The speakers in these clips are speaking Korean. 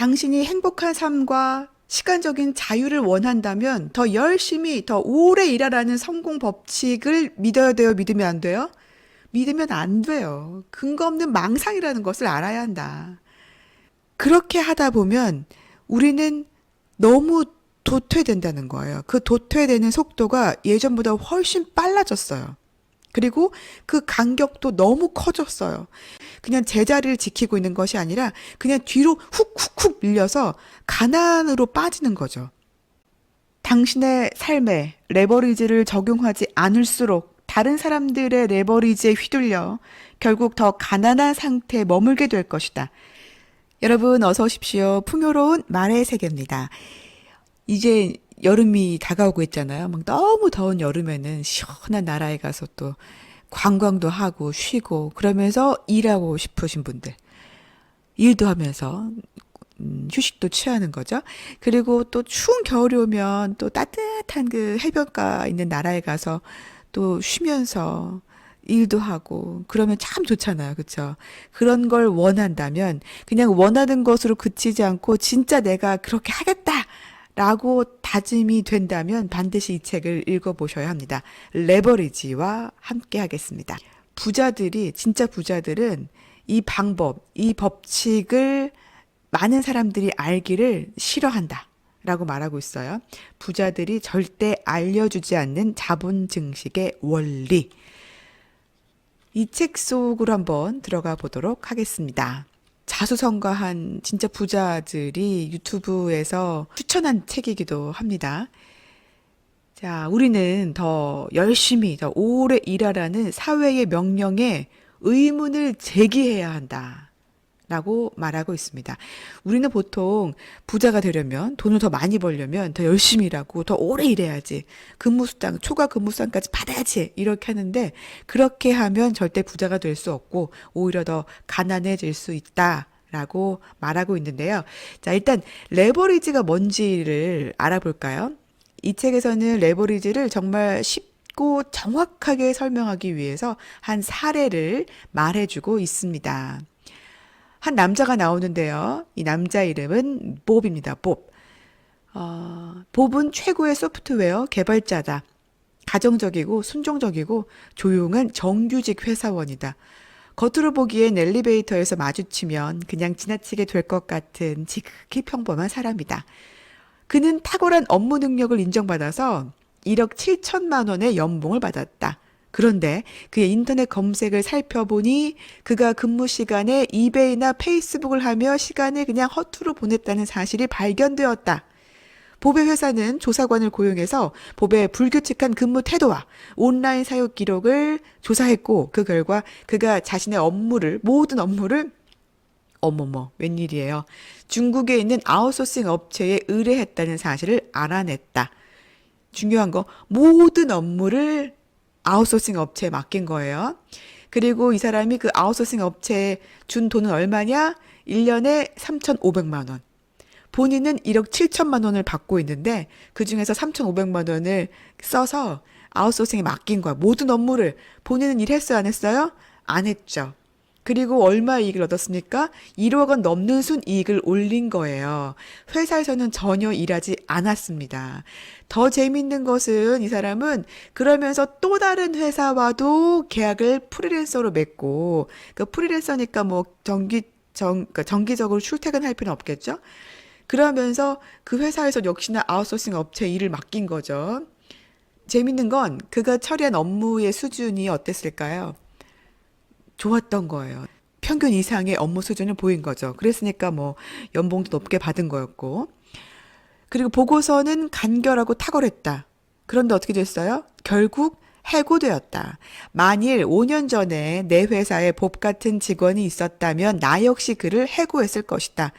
당신이 행복한 삶과 시간적인 자유를 원한다면 더 열심히 더 오래 일하라는 성공 법칙을 믿어야 돼요? 믿으면 안 돼요? 믿으면 안 돼요. 근거 없는 망상이라는 것을 알아야 한다. 그렇게 하다 보면 우리는 너무 도태된다는 거예요. 그 도태되는 속도가 예전보다 훨씬 빨라졌어요. 그리고 그 간격도 너무 커졌어요. 그냥 제자리를 지키고 있는 것이 아니라 그냥 뒤로 훅훅훅 밀려서 가난으로 빠지는 거죠. 당신의 삶에 레버리지를 적용하지 않을수록 다른 사람들의 레버리지에 휘둘려 결국 더 가난한 상태에 머물게 될 것이다. 여러분 어서 오십시오. 풍요로운 말의 세계입니다. 이제 여름이 다가오고 있잖아요. 막 너무 더운 여름에는 시원한 나라에 가서 또 관광도 하고 쉬고 그러면서 일하고 싶으신 분들. 일도 하면서 휴식도 취하는 거죠. 그리고 또 추운 겨울이 오면 또 따뜻한 그 해변가 있는 나라에 가서 또 쉬면서 일도 하고 그러면 참 좋잖아요. 그렇죠? 그런 걸 원한다면 그냥 원하는 것으로 그치지 않고 진짜 내가 그렇게 하겠다라고 다짐이 된다면 반드시 이 책을 읽어보셔야 합니다. 레버리지와 함께 하겠습니다. 부자들이 진짜 부자들은 이 방법, 이 법칙을 많은 사람들이 알기를 싫어한다. 라고 말하고 있어요. 부자들이 절대 알려주지 않는 자본 증식의 원리. 이 책 속으로 한번 들어가 보도록 하겠습니다. 자수성가한 진짜 부자들이 유튜브에서 추천한 책이기도 합니다. 자, 우리는 더 열심히, 더 오래 일하라는 사회의 명령에 의문을 제기해야 한다. 라고 말하고 있습니다. 우리는 보통 부자가 되려면 돈을 더 많이 벌려면 더 열심히 일하고 더 오래 일해야지. 근무수당, 초과 근무수당까지 받아야지. 이렇게 하는데 그렇게 하면 절대 부자가 될 수 없고 오히려 더 가난해질 수 있다. 라고 말하고 있는데요. 자, 일단 레버리지가 뭔지를 알아볼까요? 이 책에서는 레버리지를 정말 쉽고 정확하게 설명하기 위해서 한 사례를 말해주고 있습니다. 한 남자가 나오는데요. 이 남자 이름은 봅입니다. 봅. 봅은 최고의 소프트웨어 개발자다. 가정적이고 순종적이고 조용한 정규직 회사원이다. 겉으로 보기엔 엘리베이터에서 마주치면 그냥 지나치게 될 것 같은 지극히 평범한 사람이다. 그는 탁월한 업무 능력을 인정받아서 1억 7천만 원의 연봉을 받았다. 그런데 그의 인터넷 검색을 살펴보니 그가 근무 시간에 이베이나 페이스북을 하며 시간을 그냥 허투루 보냈다는 사실이 발견되었다. 봅의 회사는 조사관을 고용해서 봅의 불규칙한 근무 태도와 온라인 사용 기록을 조사했고 그 결과 그가 자신의 모든 업무를 어머머, 웬일이에요. 중국에 있는 아웃소싱 업체에 의뢰했다는 사실을 알아냈다. 중요한 거 모든 업무를 아웃소싱 업체에 맡긴 거예요. 그리고 이 사람이 그 아웃소싱 업체에 준 돈은 얼마냐? 1년에 3,500만 원. 본인은 1억 7천만 원을 받고 있는데 그중에서 3,500만 원을 써서 아웃소싱에 맡긴 거야. 모든 업무를. 본인은 일했어요? 안 했어요? 안 했죠. 그리고 얼마 이익을 얻었습니까? 1억 원 넘는 순이익을 올린 거예요. 회사에서는 전혀 일하지 않았습니다. 더 재밌는 것은 이 사람은 그러면서 또 다른 회사와도 계약을 프리랜서로 맺고, 그 프리랜서니까 뭐 그러니까 정기적으로 출퇴근할 필요는 없겠죠? 그러면서 그 회사에서 역시나 아웃소싱 업체에 일을 맡긴 거죠. 재밌는 건 그가 처리한 업무의 수준이 어땠을까요? 좋았던 거예요. 평균 이상의 업무 수준을 보인 거죠. 그랬으니까 뭐 연봉도 높게 받은 거였고. 그리고 보고서는 간결하고 탁월했다. 그런데 어떻게 됐어요? 결국 해고되었다. 만일 5년 전에 내 회사에 법 같은 직원이 있었다면 나 역시 그를 해고했을 것이다.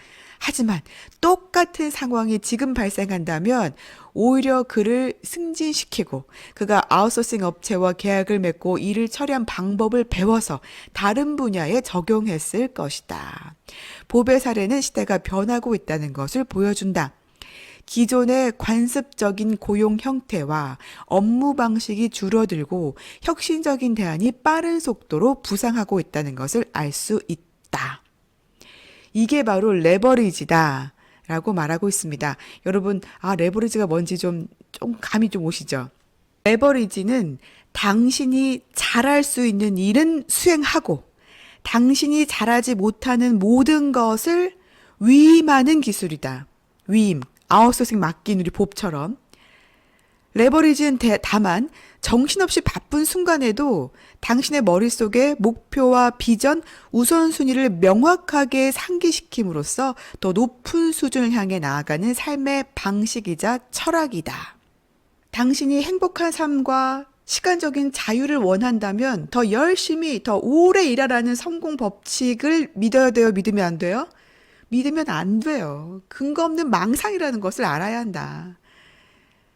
하지만 똑같은 상황이 지금 발생한다면 오히려 그를 승진시키고 그가 아웃소싱 업체와 계약을 맺고 일을 처리한 방법을 배워서 다른 분야에 적용했을 것이다. 보배 사례는 시대가 변하고 있다는 것을 보여준다. 기존의 관습적인 고용 형태와 업무 방식이 줄어들고 혁신적인 대안이 빠른 속도로 부상하고 있다는 것을 알 수 있다. 이게 바로 레버리지다 라고 말하고 있습니다. 여러분, 레버리지가 뭔지 좀 감이 좀 오시죠? 레버리지는 당신이 잘할 수 있는 일은 수행하고 당신이 잘하지 못하는 모든 것을 위임하는 기술이다. 위임, 아웃소싱 맡긴 우리 법처럼. 레버리지는 다만 정신없이 바쁜 순간에도 당신의 머릿속에 목표와 비전, 우선순위를 명확하게 상기시킴으로써 더 높은 수준을 향해 나아가는 삶의 방식이자 철학이다. 당신이 행복한 삶과 시간적인 자유를 원한다면 더 열심히, 더 오래 일하라는 성공 법칙을 믿어야 돼요? 믿으면 안 돼요? 믿으면 안 돼요. 근거 없는 망상이라는 것을 알아야 한다.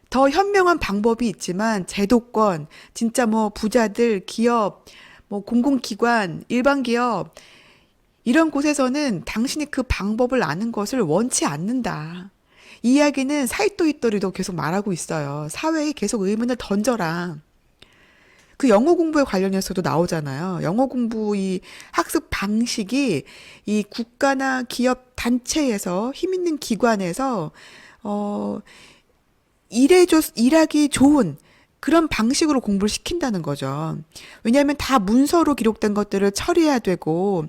더 현명한 방법이 있지만 제도권, 진짜 뭐 부자들, 기업, 뭐 공공기관, 일반 기업 이런 곳에서는 당신이 그 방법을 아는 것을 원치 않는다. 이 이야기는 사이토 이토리도 계속 말하고 있어요. 사회에 계속 의문을 던져라. 그 영어 공부에 관련해서도 나오잖아요. 영어 공부 이 학습 방식이 이 국가나 기업 단체에서 힘 있는 기관에서 일하기 좋은 그런 방식으로 공부를 시킨다는 거죠. 왜냐하면 다 문서로 기록된 것들을 처리해야 되고,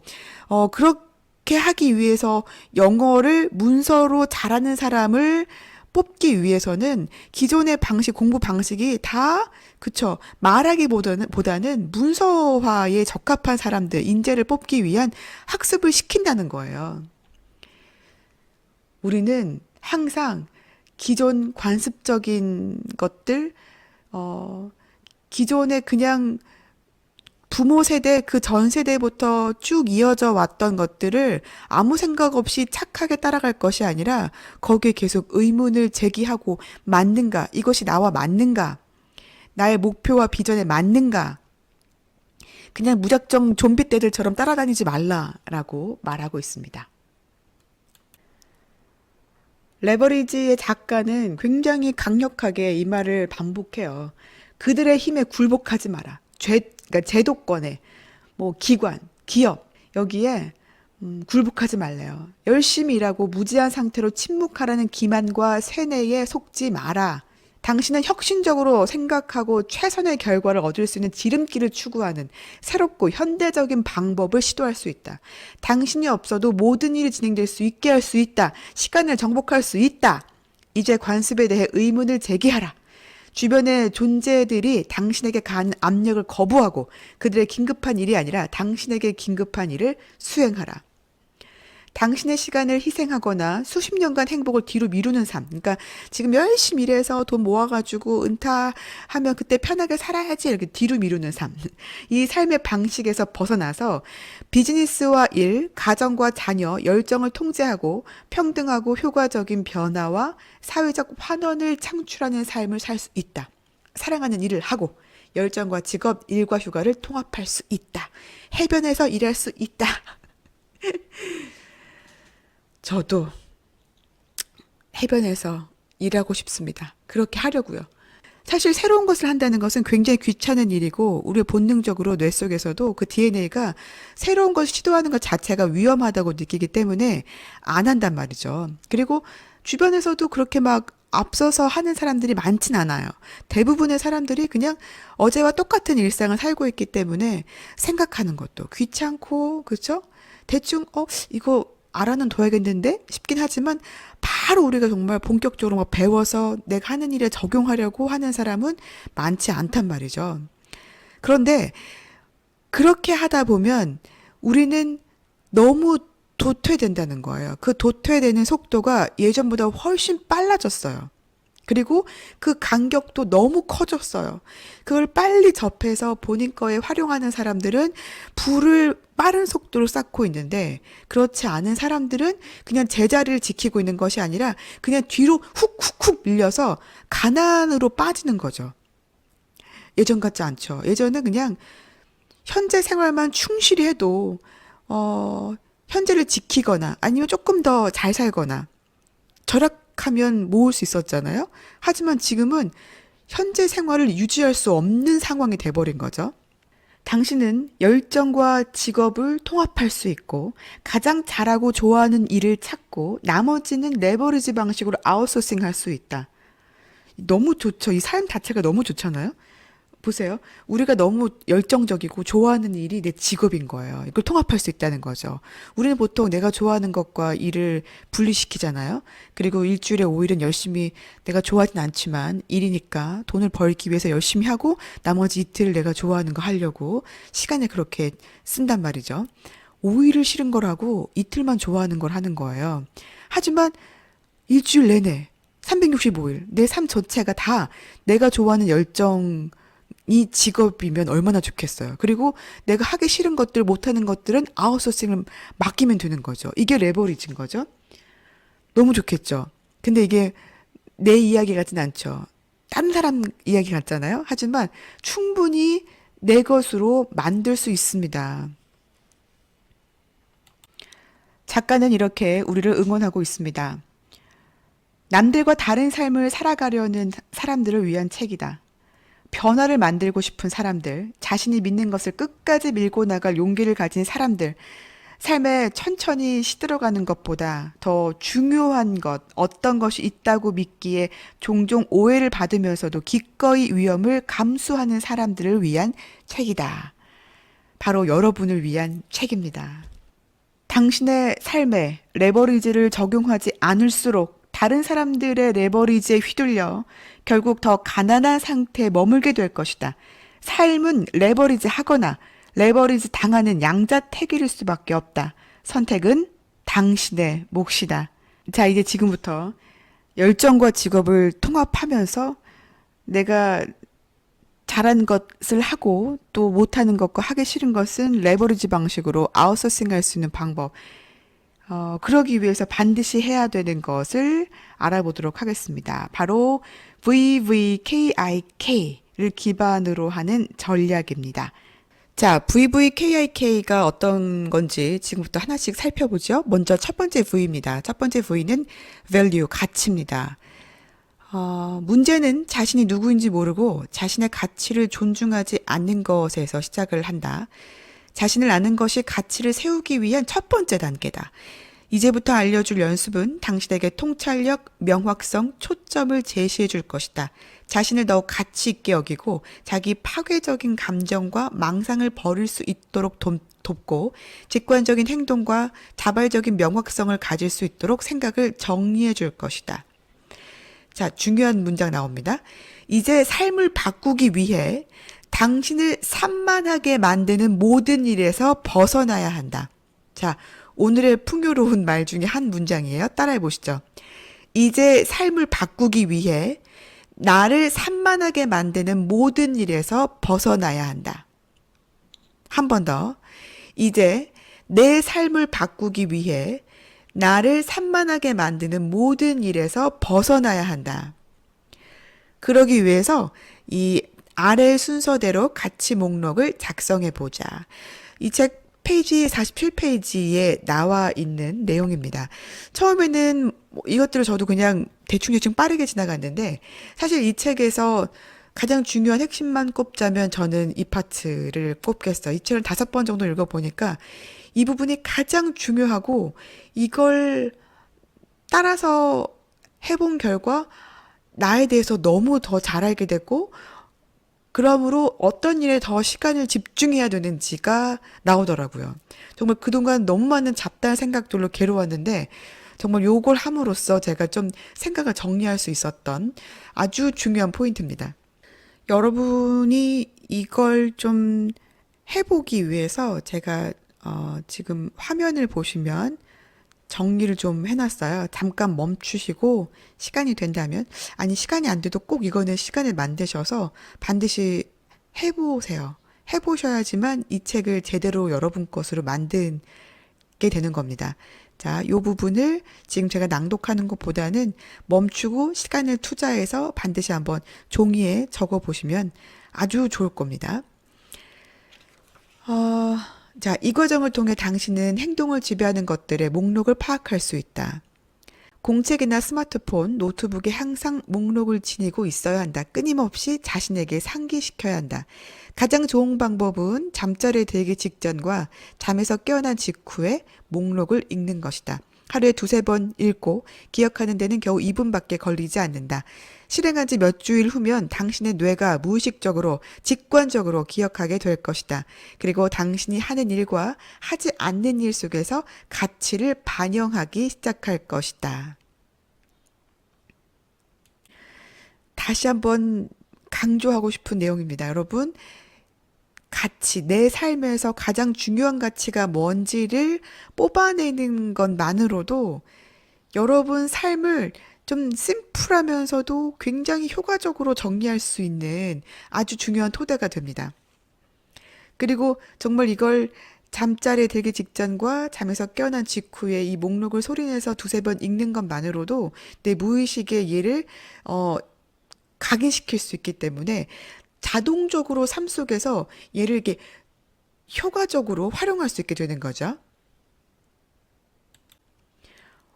그렇게 하기 위해서 영어를 문서로 잘하는 사람을 뽑기 위해서는 기존의 공부 방식이 다, 그쵸. 말하기보다는 문서화에 적합한 사람들, 인재를 뽑기 위한 학습을 시킨다는 거예요. 우리는 항상 기존 관습적인 것들, 기존에 그냥 부모 세대, 그 전 세대부터 쭉 이어져 왔던 것들을 아무 생각 없이 착하게 따라갈 것이 아니라 거기에 계속 의문을 제기하고 맞는가? 이것이 나와 맞는가? 나의 목표와 비전에 맞는가? 그냥 무작정 좀비 떼들처럼 따라다니지 말라라고 말하고 있습니다. 레버리지의 작가는 굉장히 강력하게 이 말을 반복해요. 그들의 힘에 굴복하지 마라. 그러니까 제도권에, 뭐 기관, 기업 여기에 굴복하지 말래요. 열심히 일하고 무지한 상태로 침묵하라는 기만과 세뇌에 속지 마라. 당신은 혁신적으로 생각하고 최선의 결과를 얻을 수 있는 지름길을 추구하는 새롭고 현대적인 방법을 시도할 수 있다. 당신이 없어도 모든 일이 진행될 수 있게 할 수 있다. 시간을 정복할 수 있다. 이제 관습에 대해 의문을 제기하라. 주변의 존재들이 당신에게 가한 압력을 거부하고 그들의 긴급한 일이 아니라 당신에게 긴급한 일을 수행하라. 당신의 시간을 희생하거나 수십 년간 행복을 뒤로 미루는 삶. 그러니까 지금 열심히 일해서 돈 모아가지고 은퇴하면 그때 편하게 살아야지 이렇게 뒤로 미루는 삶. 이 삶의 방식에서 벗어나서 비즈니스와 일, 가정과 자녀, 열정을 통제하고 평등하고 효과적인 변화와 사회적 환원을 창출하는 삶을 살 수 있다. 사랑하는 일을 하고 열정과 직업, 일과 휴가를 통합할 수 있다. 해변에서 일할 수 있다. 저도 해변에서 일하고 싶습니다. 그렇게 하려고요. 사실 새로운 것을 한다는 것은 굉장히 귀찮은 일이고 우리 본능적으로 뇌 속에서도 그 DNA가 새로운 것을 시도하는 것 자체가 위험하다고 느끼기 때문에 안 한단 말이죠. 그리고 주변에서도 그렇게 막 앞서서 하는 사람들이 많진 않아요. 대부분의 사람들이 그냥 어제와 똑같은 일상을 살고 있기 때문에 생각하는 것도 귀찮고, 그렇죠? 대충 이거 알아는 둬야겠는데 싶긴 하지만 바로 우리가 정말 본격적으로 막 배워서 내가 하는 일에 적용하려고 하는 사람은 많지 않단 말이죠. 그런데 그렇게 하다 보면 우리는 너무 도태된다는 거예요. 그 도태되는 속도가 예전보다 훨씬 빨라졌어요. 그리고 그 간격도 너무 커졌어요. 그걸 빨리 접해서 본인 거에 활용하는 사람들은 불을 빠른 속도로 쌓고 있는데 그렇지 않은 사람들은 그냥 제자리를 지키고 있는 것이 아니라 그냥 뒤로 훅훅훅 밀려서 가난으로 빠지는 거죠. 예전 같지 않죠. 예전은 그냥 현재 생활만 충실히 해도 현재를 지키거나 아니면 조금 더 잘 살거나 절약하면 모을 수 있었잖아요. 하지만 지금은 현재 생활을 유지할 수 없는 상황이 돼버린 거죠. 당신은 열정과 직업을 통합할 수 있고 가장 잘하고 좋아하는 일을 찾고 나머지는 레버리지 방식으로 아웃소싱 할 수 있다. 너무 좋죠. 이 삶 자체가 너무 좋잖아요. 보세요. 우리가 너무 열정적이고 좋아하는 일이 내 직업인 거예요. 이걸 통합할 수 있다는 거죠. 우리는 보통 내가 좋아하는 것과 일을 분리시키잖아요. 그리고 일주일에 5일은 열심히 내가 좋아하진 않지만 일이니까 돈을 벌기 위해서 열심히 하고 나머지 이틀 내가 좋아하는 거 하려고 시간을 그렇게 쓴단 말이죠. 5일을 싫은 거라고 이틀만 좋아하는 걸 하는 거예요. 하지만 일주일 내내 365일 내 삶 전체가 다 내가 좋아하는 열정 이 직업이면 얼마나 좋겠어요. 그리고 내가 하기 싫은 것들, 못하는 것들은 아웃소싱을 맡기면 되는 거죠. 이게 레버리지인 거죠. 너무 좋겠죠. 근데 이게 내 이야기 같진 않죠. 다른 사람 이야기 같잖아요. 하지만 충분히 내 것으로 만들 수 있습니다. 작가는 이렇게 우리를 응원하고 있습니다. 남들과 다른 삶을 살아가려는 사람들을 위한 책이다. 변화를 만들고 싶은 사람들, 자신이 믿는 것을 끝까지 밀고 나갈 용기를 가진 사람들, 삶에 천천히 시들어가는 것보다 더 중요한 것, 어떤 것이 있다고 믿기에 종종 오해를 받으면서도 기꺼이 위험을 감수하는 사람들을 위한 책이다. 바로 여러분을 위한 책입니다. 당신의 삶에 레버리지를 적용하지 않을수록 다른 사람들의 레버리지에 휘둘려 결국 더 가난한 상태에 머물게 될 것이다. 삶은 레버리지 하거나 레버리지 당하는 양자택일일 수밖에 없다. 선택은 당신의 몫이다. 자, 이제 지금부터 열정과 직업을 통합하면서 내가 잘한 것을 하고 또 못하는 것과 하기 싫은 것은 레버리지 방식으로 아웃소싱 할 수 있는 방법. 그러기 위해서 반드시 해야 되는 것을 알아보도록 하겠습니다. 바로 VVKIK를 기반으로 하는 전략입니다. 자, VVKIK가 어떤 건지 지금부터 하나씩 살펴보죠. 먼저 첫 번째 V입니다. 첫 번째 V는 value, 가치입니다. 문제는 자신이 누구인지 모르고 자신의 가치를 존중하지 않는 것에서 시작을 한다. 자신을 아는 것이 가치를 세우기 위한 첫 번째 단계다. 이제부터 알려줄 연습은 당신에게 통찰력, 명확성, 초점을 제시해 줄 것이다. 자신을 더욱 가치 있게 여기고 자기 파괴적인 감정과 망상을 버릴 수 있도록 돕고 직관적인 행동과 자발적인 명확성을 가질 수 있도록 생각을 정리해 줄 것이다. 자, 중요한 문장 나옵니다. 이제 삶을 바꾸기 위해 당신을 산만하게 만드는 모든 일에서 벗어나야 한다. 자, 오늘의 풍요로운 말 중에 한 문장이에요. 따라해 보시죠. 이제 삶을 바꾸기 위해 나를 산만하게 만드는 모든 일에서 벗어나야 한다. 한 번 더. 이제 내 삶을 바꾸기 위해 나를 산만하게 만드는 모든 일에서 벗어나야 한다. 그러기 위해서 이 아래 순서대로 가치 목록을 작성해 보자. 이 책 페이지 47페이지에 나와 있는 내용입니다. 처음에는 이것들을 저도 그냥 대충 빠르게 지나갔는데 사실 이 책에서 가장 중요한 핵심만 꼽자면 저는 이 파트를 꼽겠어요. 이 책을 5번 정도 읽어보니까 이 부분이 가장 중요하고 이걸 따라서 해본 결과 나에 대해서 너무 더 잘 알게 됐고 그러므로 어떤 일에 더 시간을 집중해야 되는지가 나오더라고요. 정말 그동안 너무 많은 잡다한 생각들로 괴로웠는데 정말 요걸 함으로써 제가 좀 생각을 정리할 수 있었던 아주 중요한 포인트입니다. 여러분이 이걸 좀 해보기 위해서 제가 지금 화면을 보시면 정리를 좀 해놨어요. 잠깐 멈추시고 시간이 된다면, 아니 시간이 안 돼도 꼭 이거는 시간을 만드셔서 반드시 해보세요. 해보셔야지만 이 책을 제대로 여러분 것으로 만들게 되는 겁니다. 자, 요 부분을 지금 제가 낭독하는 것보다는 멈추고 시간을 투자해서 반드시 한번 종이에 적어 보시면 아주 좋을 겁니다. 자, 이 과정을 통해 당신은 행동을 지배하는 것들의 목록을 파악할 수 있다. 공책이나 스마트폰, 노트북에 항상 목록을 지니고 있어야 한다. 끊임없이 자신에게 상기시켜야 한다. 가장 좋은 방법은 잠자리에 들기 직전과 잠에서 깨어난 직후에 목록을 읽는 것이다. 하루에 두세 번 읽고 기억하는 데는 겨우 2분밖에 걸리지 않는다. 실행한 지 몇 주일 후면 당신의 뇌가 무의식적으로, 직관적으로 기억하게 될 것이다. 그리고 당신이 하는 일과 하지 않는 일 속에서 가치를 반영하기 시작할 것이다. 다시 한번 강조하고 싶은 내용입니다. 여러분, 가치, 내 삶에서 가장 중요한 가치가 뭔지를 뽑아내는 것만으로도 여러분 삶을 좀 심플하면서도 굉장히 효과적으로 정리할 수 있는 아주 중요한 토대가 됩니다. 그리고 정말 이걸 잠자리에 들기 직전과 잠에서 깨어난 직후에 이 목록을 소리내서 두세 번 읽는 것만으로도 내 무의식의 얘를 각인시킬 수 있기 때문에 자동적으로 삶 속에서 얘를 이렇게 효과적으로 활용할 수 있게 되는 거죠.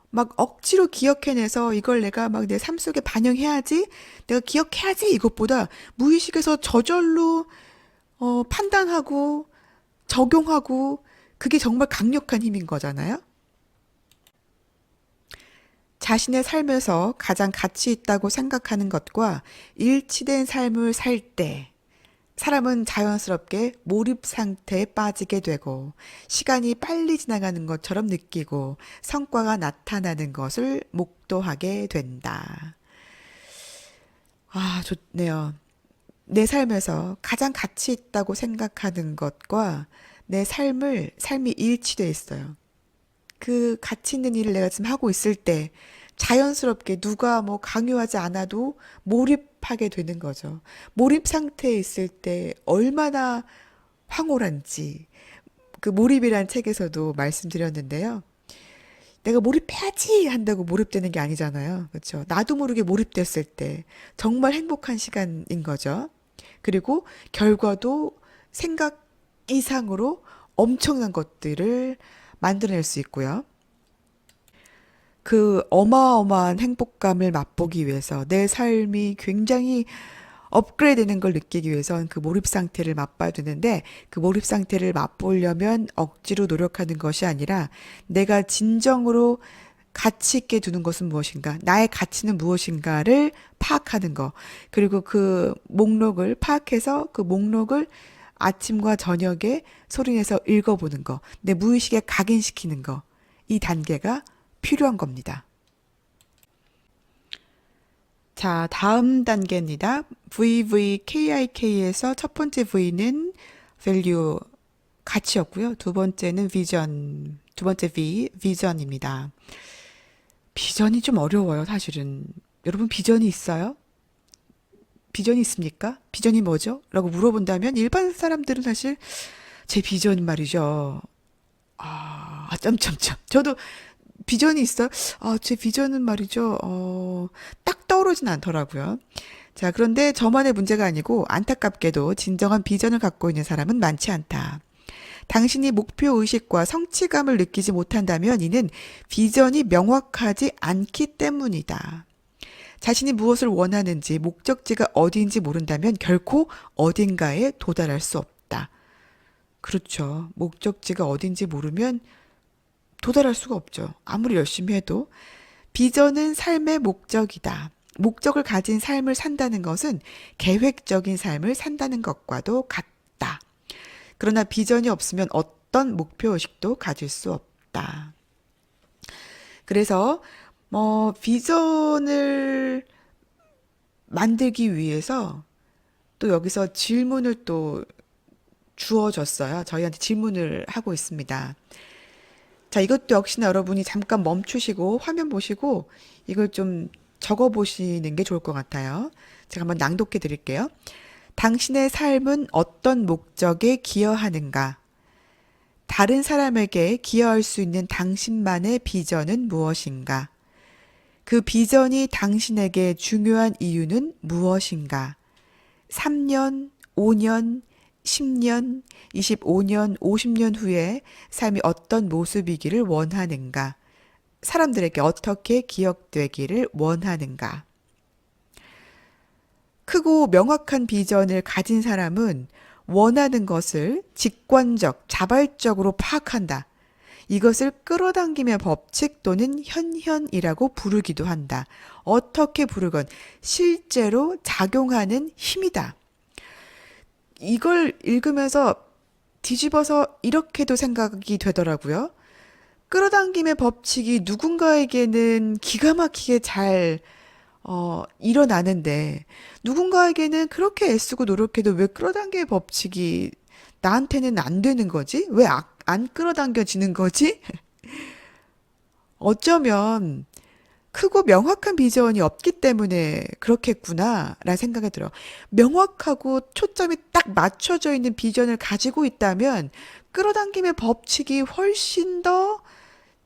막 억지로 기억해내서 이걸 내가 막 내 삶 속에 반영해야지, 내가 기억해야지 이것보다 무의식에서 저절로 판단하고 적용하고 그게 정말 강력한 힘인 거잖아요. 자신의 삶에서 가장 가치 있다고 생각하는 것과 일치된 삶을 살 때 사람은 자연스럽게 몰입 상태에 빠지게 되고 시간이 빨리 지나가는 것처럼 느끼고 성과가 나타나는 것을 목도하게 된다. 아, 좋네요. 내 삶에서 가장 가치 있다고 생각하는 것과 내 삶이 일치돼 있어요. 그 가치 있는 일을 내가 지금 하고 있을 때 자연스럽게 누가 뭐 강요하지 않아도 몰입하게 되는 거죠. 몰입 상태에 있을 때 얼마나 황홀한지 그 몰입이란 책에서도 말씀드렸는데요. 내가 몰입해야지 한다고 몰입되는 게 아니잖아요. 그렇죠? 나도 모르게 몰입됐을 때 정말 행복한 시간인 거죠. 그리고 결과도 생각 이상으로 엄청난 것들을 만들어낼 수 있고요. 그 어마어마한 행복감을 맛보기 위해서 내 삶이 굉장히 업그레이드 되는 걸 느끼기 위해선 그 몰입 상태를 맛봐야 되는데 그 몰입 상태를 맛보려면 억지로 노력하는 것이 아니라 내가 진정으로 가치 있게 두는 것은 무엇인가, 나의 가치는 무엇인가를 파악하는 거, 그리고 그 목록을 파악해서 그 목록을 아침과 저녁에 소리내서 읽어보는 거, 내 무의식에 각인시키는 거, 이 단계가 필요한 겁니다. 자, 다음 단계입니다. VVKIK에서 첫 번째 V는 value, 가치였고요. 두 번째는 vision, 두 번째 V, vision입니다. 비전이 좀 어려워요, 사실은. 여러분, 비전이 있어요? 비전이 있습니까? 비전이 뭐죠? 라고 물어본다면 일반 사람들은 사실 제 비전 말이죠. 점점점. 저도 비전이 있어요? 제 비전은 말이죠. 딱 떠오르진 않더라고요. 자, 그런데 저만의 문제가 아니고 안타깝게도 진정한 비전을 갖고 있는 사람은 많지 않다. 당신이 목표 의식과 성취감을 느끼지 못한다면 이는 비전이 명확하지 않기 때문이다. 자신이 무엇을 원하는지, 목적지가 어디인지 모른다면 결코 어딘가에 도달할 수 없다. 그렇죠. 목적지가 어딘지 모르면 도달할 수가 없죠. 아무리 열심히 해도. 비전은 삶의 목적이다. 목적을 가진 삶을 산다는 것은 계획적인 삶을 산다는 것과도 같다. 그러나 비전이 없으면 어떤 목표의식도 가질 수 없다. 그래서 비전을 만들기 위해서 또 여기서 질문을 또 주어졌어요. 저희한테 질문을 하고 있습니다. 자, 이것도 역시나 여러분이 잠깐 멈추시고 화면 보시고 이걸 좀 적어 보시는 게 좋을 것 같아요. 제가 한번 낭독해 드릴게요. 당신의 삶은 어떤 목적에 기여하는가? 다른 사람에게 기여할 수 있는 당신만의 비전은 무엇인가? 그 비전이 당신에게 중요한 이유는 무엇인가? 3년, 5년, 10년, 25년, 50년 후에 삶이 어떤 모습이기를 원하는가? 사람들에게 어떻게 기억되기를 원하는가? 크고 명확한 비전을 가진 사람은 원하는 것을 직관적, 자발적으로 파악한다. 이것을 끌어당김의 법칙 또는 현현이라고 부르기도 한다. 어떻게 부르건 실제로 작용하는 힘이다. 이걸 읽으면서 뒤집어서 이렇게도 생각이 되더라고요. 끌어당김의 법칙이 누군가에게는 기가 막히게 잘 일어나는데 누군가에게는 그렇게 애쓰고 노력해도 왜 끌어당김의 법칙이 나한테는 안 되는 거지? 왜 안 끌어당겨지는 거지? 어쩌면 크고 명확한 비전이 없기 때문에 그렇겠구나라는 생각이 들어. 명확하고 초점이 딱 맞춰져 있는 비전을 가지고 있다면 끌어당김의 법칙이 훨씬 더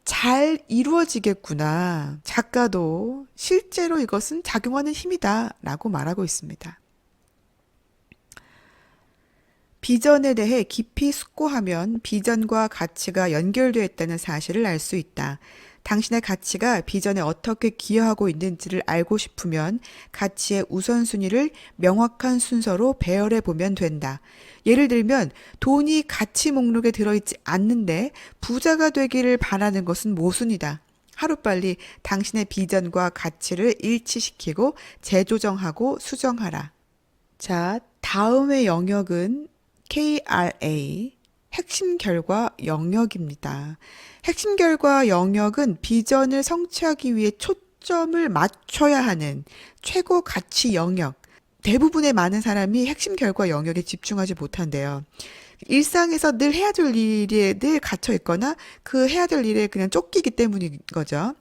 잘 이루어지겠구나. 작가도 실제로 이것은 작용하는 힘이다라고 말하고 있습니다. 비전에 대해 깊이 숙고하면 비전과 가치가 연결되어 있다는 사실을 알 수 있다. 당신의 가치가 비전에 어떻게 기여하고 있는지를 알고 싶으면 가치의 우선순위를 명확한 순서로 배열해 보면 된다. 예를 들면 돈이 가치 목록에 들어있지 않는데 부자가 되기를 바라는 것은 모순이다. 하루빨리 당신의 비전과 가치를 일치시키고 재조정하고 수정하라. 자, 다음의 영역은 KRA, 핵심 결과 영역입니다. 핵심 결과 영역은 비전을 성취하기 위해 초점을 맞춰야 하는 최고 가치 영역. 대부분의 많은 사람이 핵심 결과 영역에 집중하지 못한대요. 일상에서 늘 해야 될 일에 늘 갇혀 있거나 그 해야 될 일에 그냥 쫓기기 때문인 거죠.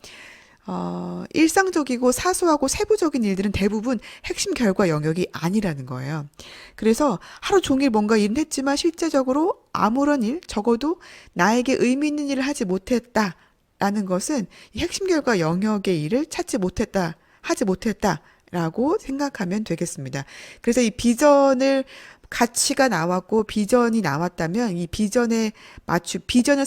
일상적이고 사소하고 세부적인 일들은 대부분 핵심 결과 영역이 아니라는 거예요. 그래서 하루 종일 뭔가 일은 했지만 실제적으로 아무런 일, 적어도 나에게 의미 있는 일을 하지 못했다라는 것은 이 핵심 결과 영역의 일을 찾지 못했다, 하지 못했다라고 생각하면 되겠습니다. 그래서 이 비전을 가치가 나왔고 비전이 나왔다면 이 비전을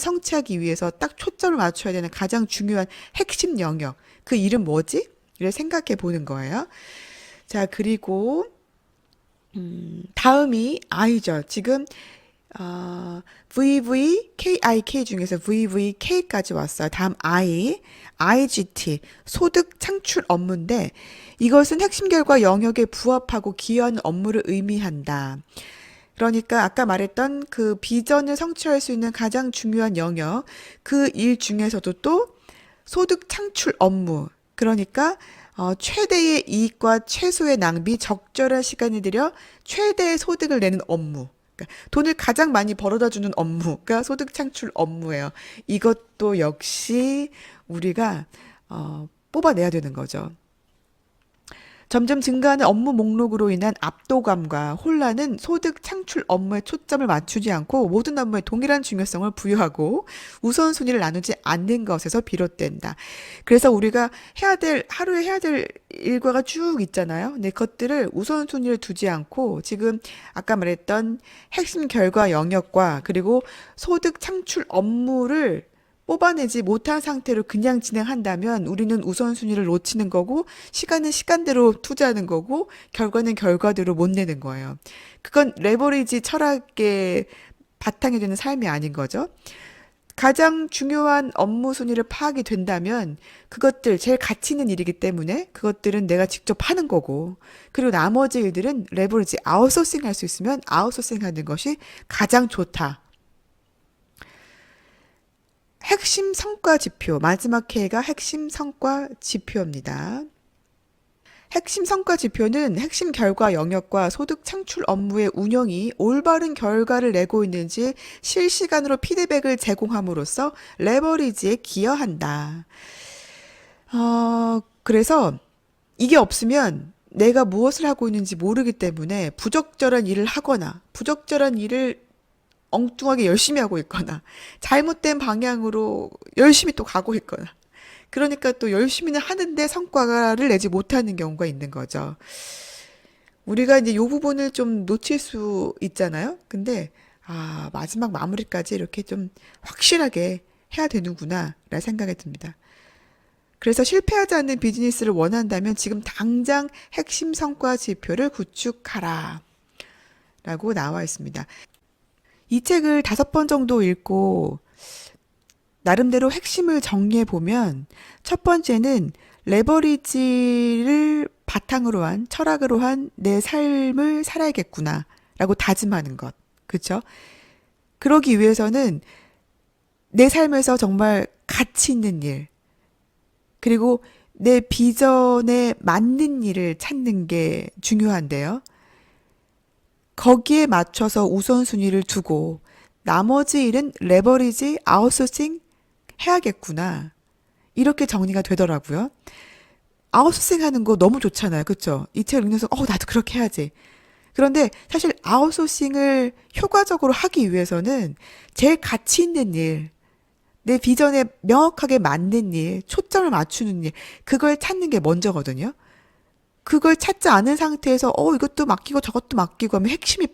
성취하기 위해서 딱 초점을 맞춰야 되는 가장 중요한 핵심 영역. 그 이름 뭐지? 를 생각해 보는 거예요. 자, 그리고 다음이 I죠. 지금 VVKIK 중에서 VVK까지 왔어요. 다음 IGT, 소득 창출 업무인데 이것은 핵심 결과 영역에 부합하고 기여하는 업무를 의미한다. 그러니까 아까 말했던 그 비전을 성취할 수 있는 가장 중요한 영역, 그 일 중에서도 또 소득 창출 업무, 그러니까 최대의 이익과 최소의 낭비, 적절한 시간을 들여 최대의 소득을 내는 업무. 그러니까 돈을 가장 많이 벌어다 주는 업무가 소득 창출 업무예요. 이것도 역시 우리가 뽑아내야 되는 거죠. 점점 증가하는 업무 목록으로 인한 압도감과 혼란은 소득 창출 업무에 초점을 맞추지 않고 모든 업무에 동일한 중요성을 부여하고 우선순위를 나누지 않는 것에서 비롯된다. 그래서 우리가 하루에 해야 될 일과가 쭉 있잖아요. 근데 그것들을 우선순위를 두지 않고 지금 아까 말했던 핵심 결과 영역과 그리고 소득 창출 업무를 뽑아내지 못한 상태로 그냥 진행한다면 우리는 우선순위를 놓치는 거고 시간은 시간대로 투자하는 거고 결과는 결과대로 못 내는 거예요. 그건 레버리지 철학의 바탕이 되는 삶이 아닌 거죠. 가장 중요한 업무 순위를 파악이 된다면 그것들 제일 가치 있는 일이기 때문에 그것들은 내가 직접 하는 거고 그리고 나머지 일들은 레버리지 아웃소싱 할 수 있으면 아웃소싱 하는 것이 가장 좋다. 핵심 성과 지표, 마지막 K가 핵심 성과 지표입니다. 핵심 성과 지표는 핵심 결과 영역과 소득 창출 업무의 운영이 올바른 결과를 내고 있는지 실시간으로 피드백을 제공함으로써 레버리지에 기여한다. 그래서 이게 없으면 내가 무엇을 하고 있는지 모르기 때문에 부적절한 일을 하거나 부적절한 일을 엉뚱하게 열심히 하고 있거나 잘못된 방향으로 열심히 또 가고 있거나 그러니까 또 열심히는 하는데 성과를 내지 못하는 경우가 있는 거죠. 우리가 이제 이 부분을 좀 놓칠 수 있잖아요. 근데 마지막 마무리까지 이렇게 좀 확실하게 해야 되는구나 라는 생각이 듭니다. 그래서 실패하지 않는 비즈니스를 원한다면 지금 당장 핵심 성과 지표를 구축하라. 라고 나와 있습니다. 이 책을 5번 정도 읽고 나름대로 핵심을 정리해 보면 첫 번째는 레버리지를 바탕으로 한 철학으로 한 내 삶을 살아야겠구나 라고 다짐하는 것. 그렇죠? 그러기 위해서는 내 삶에서 정말 가치 있는 일, 그리고 내 비전에 맞는 일을 찾는 게 중요한데요. 거기에 맞춰서 우선순위를 두고 나머지 일은 레버리지, 아웃소싱 해야겠구나. 이렇게 정리가 되더라고요. 아웃소싱 하는 거 너무 좋잖아요. 그렇죠? 이 책을 읽는 순간 나도 그렇게 해야지. 그런데 사실 아웃소싱을 효과적으로 하기 위해서는 제일 가치 있는 일, 내 비전에 명확하게 맞는 일, 초점을 맞추는 일, 그걸 찾는 게 먼저거든요. 그걸 찾지 않은 상태에서 이것도 맡기고 저것도 맡기고 하면 핵심이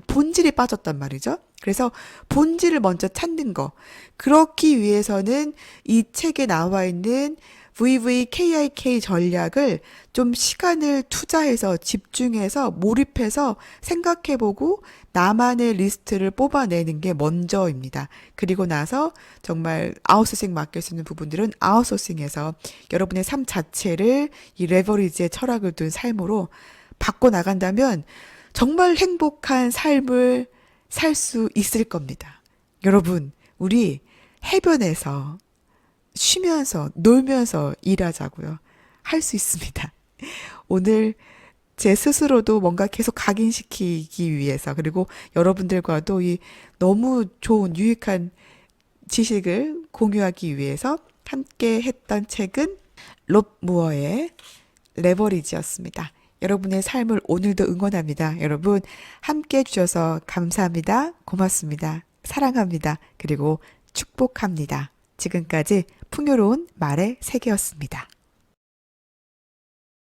본질이 빠졌단 말이죠. 그래서 본질을 먼저 찾는 거. 그렇기 위해서는 이 책에 나와 있는 VVKIK 전략을 좀 시간을 투자해서 집중해서 몰입해서 생각해보고 나만의 리스트를 뽑아내는 게 먼저입니다. 그리고 나서 정말 아웃소싱 맡길 수 있는 부분들은 아웃소싱해서 여러분의 삶 자체를 이 레버리지의 철학을 둔 삶으로 바꿔나간다면 정말 행복한 삶을 살 수 있을 겁니다. 여러분, 우리 해변에서 쉬면서 놀면서 일하자고요. 할 수 있습니다. 오늘 제 스스로도 뭔가 계속 각인시키기 위해서, 그리고 여러분들과도 이 너무 좋은 유익한 지식을 공유하기 위해서 함께 했던 책은 롭 무어의 레버리지였습니다. 여러분의 삶을 오늘도 응원합니다. 여러분 함께 해주셔서 감사합니다. 고맙습니다. 사랑합니다. 그리고 축복합니다. 지금까지 풍요로운 말의 세계였습니다.